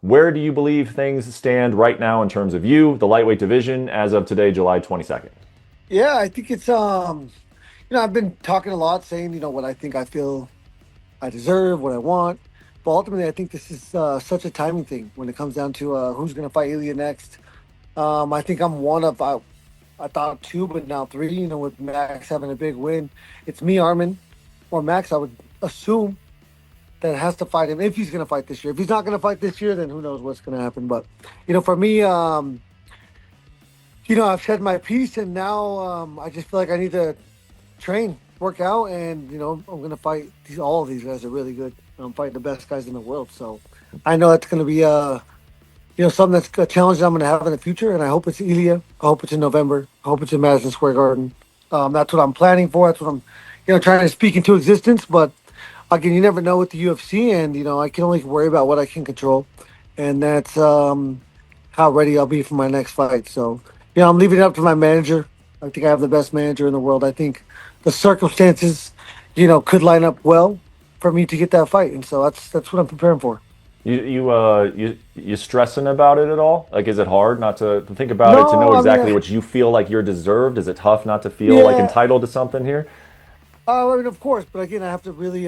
Where do you believe things stand right now in terms of you, the lightweight division, as of today, July 22nd? Yeah, I think it's I've been talking a lot, saying what I feel I deserve, what I want, but ultimately I think this is such a timing thing when it comes down to who's going to fight Ilia next. I think I'm one of I thought two, but now three. With Max having a big win, it's me, Armin, or Max. I would assume that has to fight him if he's going to fight this year. If he's not going to fight this year, then who knows what's going to happen. But for me, I've said my piece, and now I just feel like I need to train, work out, and I'm gonna fight these. All of these guys are really good. I'm fighting the best guys in the world, so I know that's gonna be something that's a challenge that I'm gonna have in the future. And I hope it's Ilia. I hope it's in November. I hope it's in Madison Square Garden. That's what I'm planning for. That's what I'm trying to speak into existence. But again, you never know with the UFC, and I can only worry about what I can control, and that's how ready I'll be for my next fight. So I'm leaving it up to my manager. I think I have the best manager in the world. I think the circumstances, could line up well for me to get that fight, and so that's what I'm preparing for. You stressing about it at all? Like, is it hard not to think about it, to know No, I exactly mean, what you feel like you're deserved? Is it tough not to feel like yeah, entitled to something here? I mean, of course, but again, I have to really,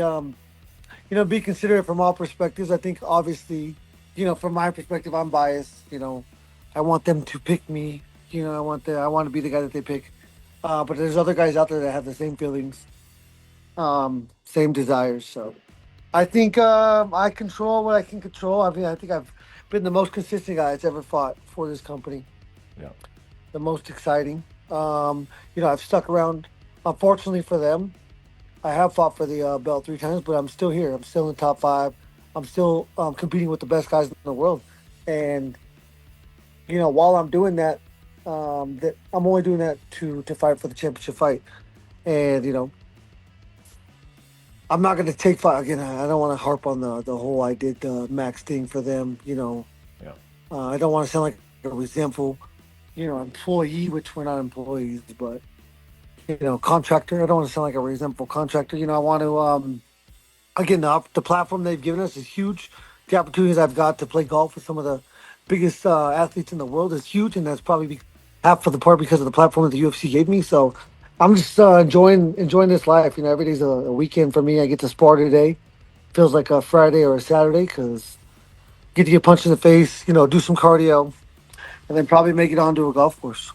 be considerate from all perspectives. I think, obviously, from my perspective, I'm biased. I want them to pick me. I want to be the guy that they pick. But there's other guys out there that have the same feelings, same desires. So I think I control what I can control. I mean, I think I've been the most consistent guy that's ever fought for this company, Yeah. the most exciting. I've stuck around. Unfortunately for them, I have fought for the belt three times, but I'm still here. I'm still in the top five. I'm still competing with the best guys in the world. And while I'm doing that, that I'm only doing that to fight for the championship fight. And I'm not going to take fight again. I don't want to harp on the whole I did the max thing for them. Yeah. I don't want to sound like a resentful, employee, which we're not employees, but contractor. I don't want to sound like a resentful contractor. I want to again the platform they've given us is huge. The opportunities I've got to play golf with some of the biggest athletes in the world is huge, and that's probably half of the part because of the platform that the UFC gave me. So I'm just enjoying this life. Every day's a weekend for me. I get to spar today. Feels like a Friday or a Saturday because get to get punched in the face. Do some cardio, and then probably make it onto a golf course.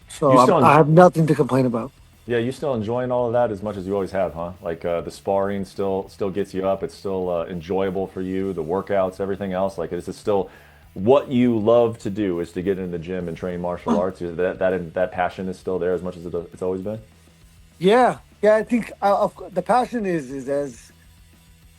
So You still I enjoy, have nothing to complain about. yeah, you still enjoying all of that as much as you always have, huh? Like the sparring still gets you up. It's still enjoyable for you. The workouts, everything else. Like, is it still what you love to do? Is to get in the gym and train martial arts? That passion is still there as much as it's always been. Yeah. I think the passion is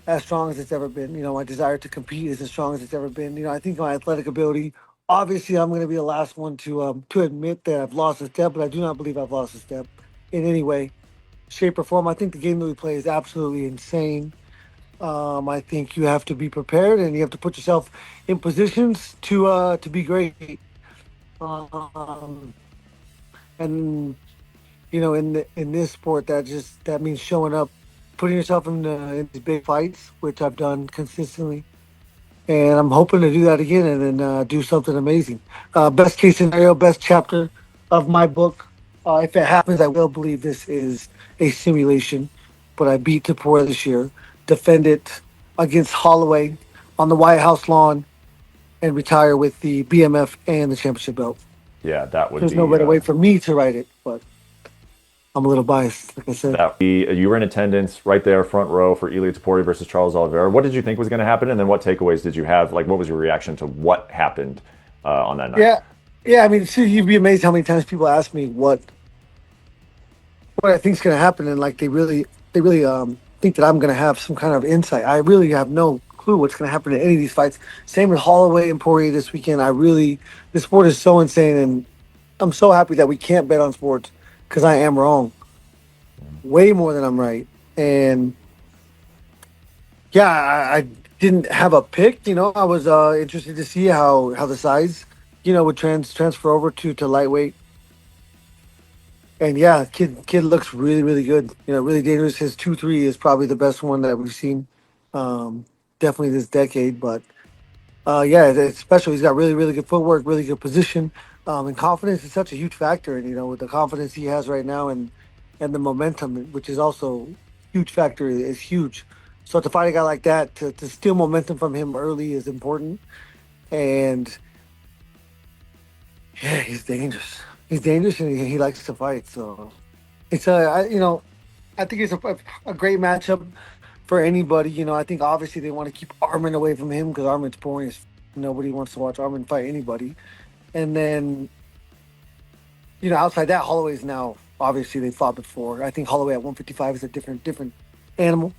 as strong as it's ever been. My desire to compete is as strong as it's ever been. I think my athletic ability. Obviously, I'm going to be the last one to admit that I've lost a step, but I do not believe I've lost a step in any way, shape, or form. I think the game that we play is absolutely insane. I think you have to be prepared and you have to put yourself in positions to be great. Um, and in this sport, that means showing up, putting yourself in these big fights, which I've done consistently, and I'm hoping to do that again and then do something amazing. Best case scenario, best chapter of my book. If it happens, I will believe this is a simulation, but I beat Topuria this year, defend it against Holloway on the White House lawn, and retire with the BMF and the championship belt. Yeah, that would There's no be better way for me to write it, but I'm a little biased, like I said. that. You were in attendance right there, front row for Ilia Topuria versus Charles Oliveira. What did you think was going to happen, and then what takeaways did you have? Like, what was your reaction to what happened on that night? Yeah, yeah. I mean, see, you'd be amazed how many times people ask me what I think's going to happen, and like they really think that I'm going to have some kind of insight. I really have no clue what's going to happen in any of these fights. Same with Holloway and Poirier this weekend. This sport is so insane, and I'm so happy that we can't bet on sports because I am wrong way more than I'm right. And yeah, I didn't have a pick. I was interested to see how the size, would transfer over to lightweight. And yeah, kid looks really really good. Really dangerous. His 2-3 is probably the best one that we've seen, definitely this decade. But Yeah, it's special. He's got really, really good footwork, really good position, and confidence is such a huge factor. And with the confidence he has right now, and the momentum, which is also huge factor, is huge. So to fight a guy like that, to steal momentum from him early is important. And yeah, he's dangerous. He's dangerous, and he likes to fight. So it's I think it's a great matchup for anybody. I think obviously they want to keep Armin away from him because Armin's boring. Nobody wants to watch Armin fight anybody. And then outside that, Holloway's now obviously they fought before. I think Holloway at 155 is a different animal.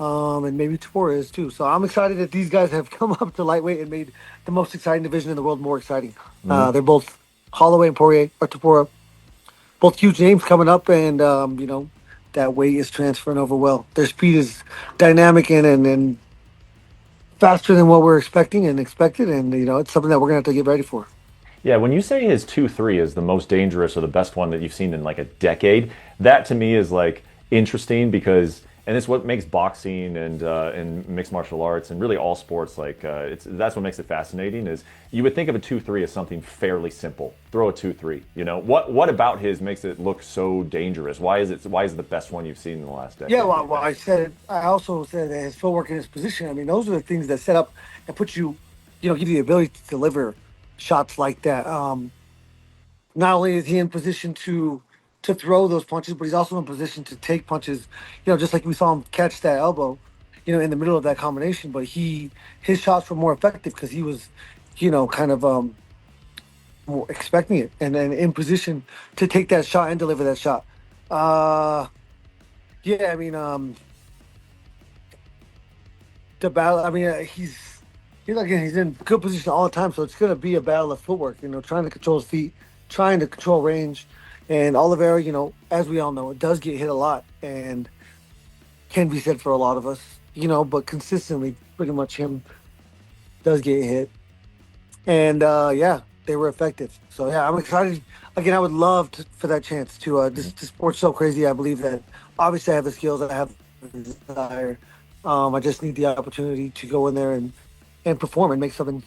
And maybe Topuria is too. So I'm excited that these guys have come up to lightweight and made the most exciting division in the world more exciting. Mhm. They're both Holloway and Poirier or Topuria, both huge names coming up, and that weight is transferring over well. Their speed is dynamic and faster than what we're expecting and expected, and it's something that we're gonna have to get ready for. Yeah, when you say his 2-3 is the most dangerous or the best one that you've seen in like a decade, that to me is like interesting because, and it's what makes boxing and mixed martial arts and really all sports like it's that's what makes it fascinating. Is you would think of a 2-3 as something fairly simple. Throw a 2-3. What about his makes it look so dangerous? Why is it the best one you've seen in the last Yeah, decade? well, I said it. I also said that his footwork and his position. I mean, those are the things that set up and put you, give you the ability to deliver shots like that. Not only is he in position to throw those punches, but he's also in position to take punches. Just like we saw him catch that elbow, in the middle of that combination. But his shots were more effective because he was, kind of more expecting it and then in position to take that shot and deliver that shot. Uh, yeah, I mean, the battle. I mean, he's in good position all the time, so it's gonna be a battle of footwork. Trying to control his feet, trying to control range, and Oliveira. As we all know, it does get hit a lot, and can be said for a lot of us. But consistently, pretty much him does get hit, and yeah, they were effective. So yeah, I'm excited. Again, I would love for that chance to. This sport's so crazy. I believe that obviously I have the skills. I have the desire. I just need the opportunity to go in there and perform and make something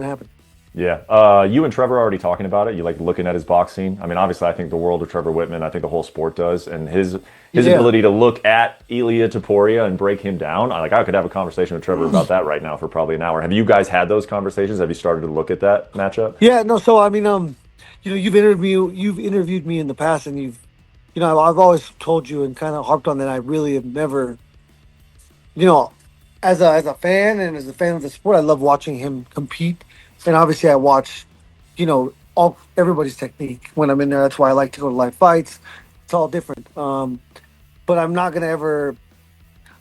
happen. Yeah, you and Trevor are already talking about it. You like looking at his boxing. I mean, obviously, I think the world of Trevor Whitman. I think the whole sport does, and his Yeah. ability to look at Ilia Topuria and break him down. I could have a conversation with Trevor about that right now for probably an hour. Have you guys had those conversations? Have you started to look at that matchup? Yeah, no. So I mean, you've interviewed me in the past, and I've always told you and kind of harped on that. I really have never, you know, as a fan and as a fan of the sport, I love watching him compete, and obviously I watch, all everybody's technique when I'm in there. That's why I like to go to live fights. It's all different. But I'm not gonna ever.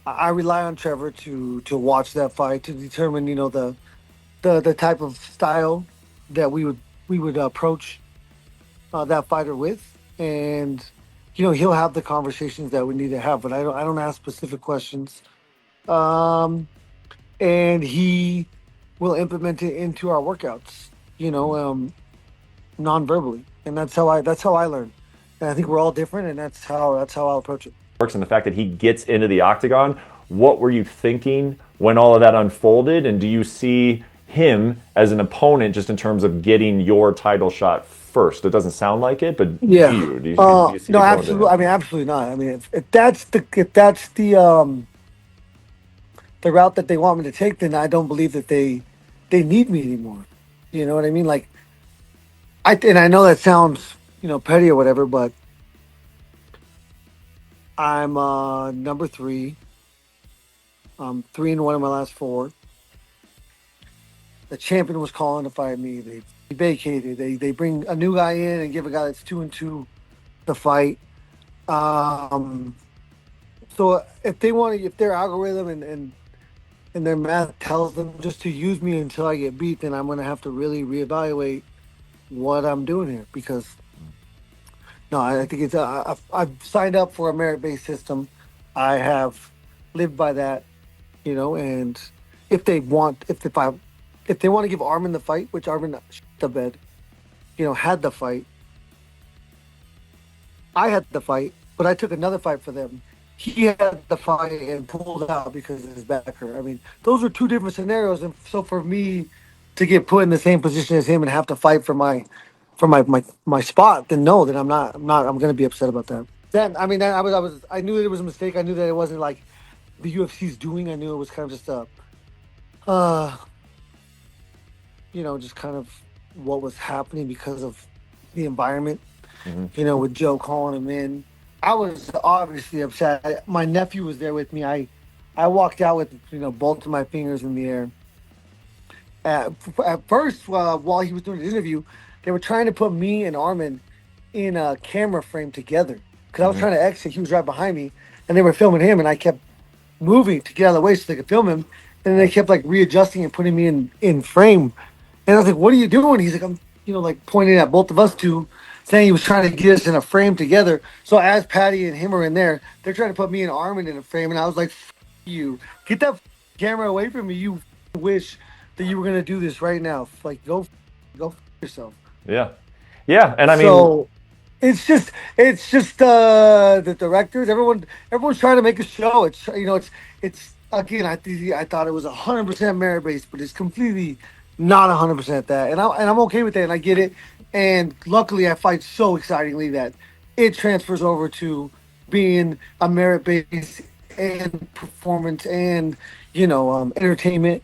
I rely on Trevor to watch that fight to determine, the type of style that we would approach that fighter with, and he'll have the conversations that we need to have. But I don't ask specific questions, um, and he will implement it into our workouts, non-verbally, and that's how I learn. And I think we're all different, and that's how I'll approach it. Works and the fact that he gets into the octagon. What were you thinking when all of that unfolded? And do you see him as an opponent just in terms of getting your title shot first? It doesn't sound like it, but do Yeah. you? Do you see No, it going to absolutely. him? I mean, absolutely not. I mean, if that's the route that they want me to take, then I don't believe that they need me anymore. You know what I mean? Like I know that sounds petty or whatever, but I'm number three. 3-1 in my last four. The champion was calling to fight me. They vacated. They bring a new guy in and give a guy that's 2-2 the fight. Um, so if their algorithm and their math tells them just to use me until I get beat, then I'm gonna have to really reevaluate what I'm doing here because no, I think I've signed up for a merit-based system. I have lived by that, and if they want, if they want to give Armin the fight, which Armin shit the bed, had the fight, I had the fight, but I took another fight for them. He had the fight and pulled out because of his back hurt. I mean, those are two different scenarios, and so for me, to get put in the same position as him and have to fight for my spot, then no, then I'm gonna be upset about that. Then I mean, then I knew that it was a mistake. I knew that it wasn't like the UFC's doing. I knew it was kind of just a uh just kind of what was happening because of the environment. Hmm. With Joe calling him in, I was obviously upset. My nephew was there with me. I walked out with both of my fingers in the air. At first, while he was doing the interview, they were trying to put me and Armin in a camera frame together because I was Hmm. trying to exit. He was right behind me, and they were filming him, and I kept moving to get out of the way so they could film him. And then they Right. kept like readjusting and putting me in frame. And I was like, "What are you doing?" He's like, "I'm like pointing at both of us two, saying he was trying to get us in a frame together." So as Patty and him are in there, they're trying to put me and Armin in a frame, and I was like, "F- you get that camera away from me! You wish that you were gonna do this right now. Like go yourself." Yeah. Yeah. And I mean, So it's just the directors, everyone's trying to make a show. It's again, I thought it was 100% merit based, but it's completely not 100% that, and I'm okay with that, and I get it. And luckily, I fight so excitingly that it transfers over to being a merit based and performance and entertainment.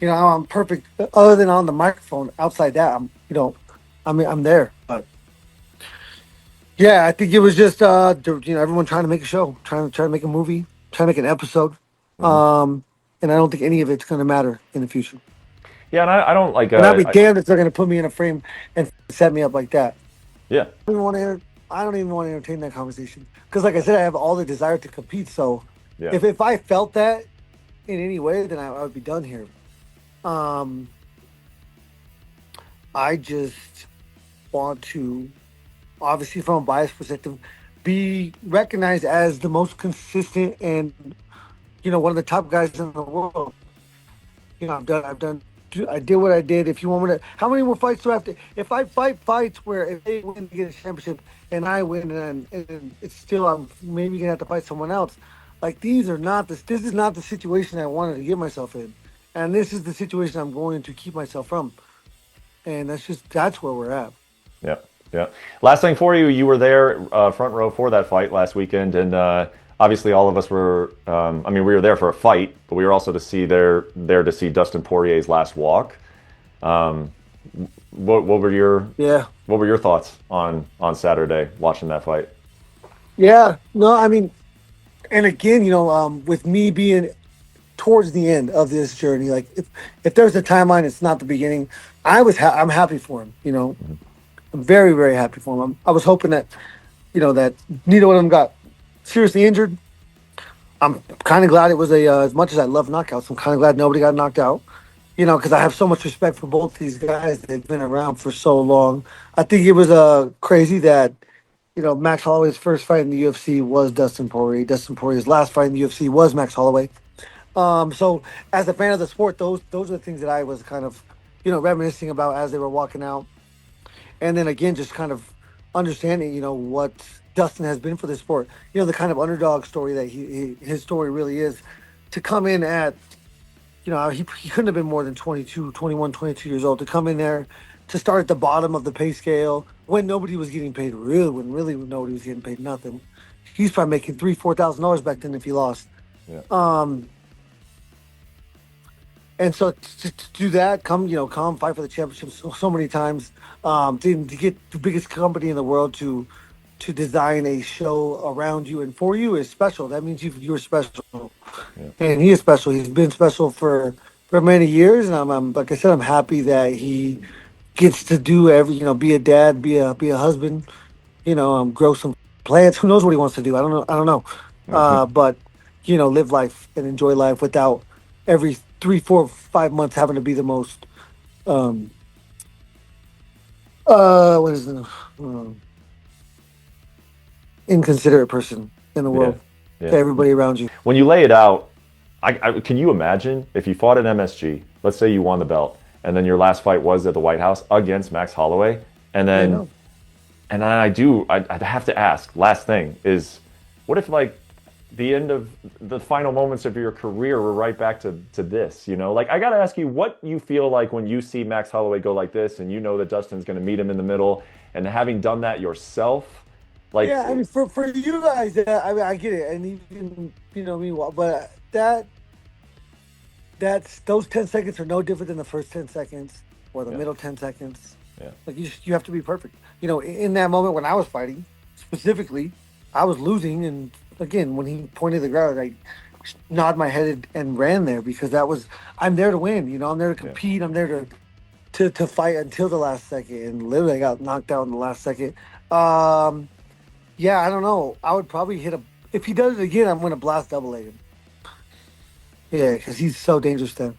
I'm perfect. Other than on the microphone, outside that, I'm there. But yeah, I think it was just everyone trying to make a show, trying to make a movie, trying to make an episode, mhm. um, and I don't think any of it's going to matter in the future. Yeah, and I don't like, And I'll be damned if they're going to put me in a frame and set me up like that. yeah, I don't even want to. I don't even want to entertain that conversation because, like I said, I have all the desire to compete. So, yeah, if I felt that in any way, then I would be done here. Um, I just want to, obviously, from a biased perspective, be recognized as the most consistent and one of the top guys in the world. I did what I did. If you want me to, how many more fights do I have to? If I fight fights where if they win to get a championship and I win and it's still I'm maybe gonna have to fight someone else. Like these are not this. This is not the situation I wanted to get myself in, and this is the situation I'm going to keep myself from. And that's where we're at. yeah, yeah. Last thing for you, you were there front row for that fight last weekend, and obviously all of us were. I mean, we were there for a fight, but we were also there to see Dustin Poirier's last walk. Um, what were your Yeah, thoughts on Saturday watching that fight? yeah. No, I mean, and again, with me being towards the end of this journey. Like if there's a timeline, it's not the beginning. I'm happy for him. I'm very very happy for him. I was hoping that that neither one of them got seriously injured. I'm kind of glad it was as much as I love knockouts. I'm kind of glad nobody got knocked out. Because I have so much respect for both these guys. They've been around for so long. I think it was crazy that Max Holloway's first fight in the UFC was Dustin Poirier. Dustin Poirier's last fight in the UFC was Max Holloway. So as a fan of the sport, those are the things that I was kind of, reminiscing about as they were walking out. And then again, just kind of understanding, what Dustin has been for the sport. The kind of underdog story that his story really is. To come in at, he couldn't have been more than 22, 21, 22 years old. To come in there, to start at the bottom of the pay scale when nobody was getting paid, when really nobody was getting paid nothing. He's probably making $3,000, $4,000 back then if he lost. Yeah. Um, And so to do that, come fight for the championship so many times, to get the biggest company in the world to design a show around you and for you is special. That means you're special, Yeah. and he is special. He's been special for many years, and I'm like I said, I'm happy that he gets to do be a dad, be a husband, grow some plants. Who knows what he wants to do? I don't know. Hmm. But live life and enjoy life without every 3, 4, 5 months having to be the most um what is it? Um, inconsiderate person in the Yeah. world to Yeah. everybody around you. When you lay it out, can you imagine if you fought at MSG? Let's say you won the belt, and then your last fight was at the White House against Max Holloway, and Yeah, then no. I have to ask. Last thing is, what if like the end of the final moments of your career were right back to this, you know? Like I gotta ask you what you feel like when you see Max Holloway go like this and you know that Dustin's gonna meet him in the middle and having done that yourself, like Yeah, I mean, for you guys, I mean, I get it, and even me, but that's those 10 seconds are no different than the first 10 seconds or the yeah, middle 10 seconds. yeah, Like you have to be perfect. In that moment when I was fighting, specifically, I was losing, and again, when he pointed the ground, I nod my head and ran there because that was I'm there to win. I'm there to yeah. compete. I'm there to fight until the last second, and literally I got knocked out in the last second. Um, yeah, I don't know. I would probably hit a. If he does it again, I'm gonna blast double A him. Yeah, because he's so dangerous then.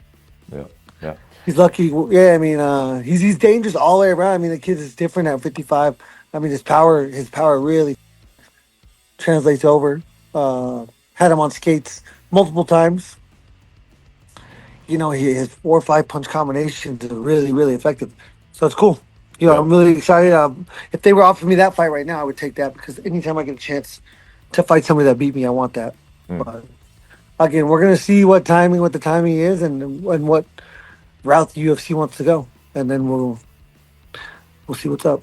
Yeah, yeah, He's lucky. Yeah, I mean, he's dangerous all the way around. I mean, the kid is different at 55. I mean, his power really translates over. Had him on skates multiple times. His 4 or 5 punch combinations are really, really effective. So it's cool. yeah. I'm really excited. If they were offering me that fight right now, I would take that because anytime I get a chance to fight somebody that beat me, I want that. Mm. But again, we're gonna see what the timing is, and what route the UFC wants to go, and then we'll see what's up.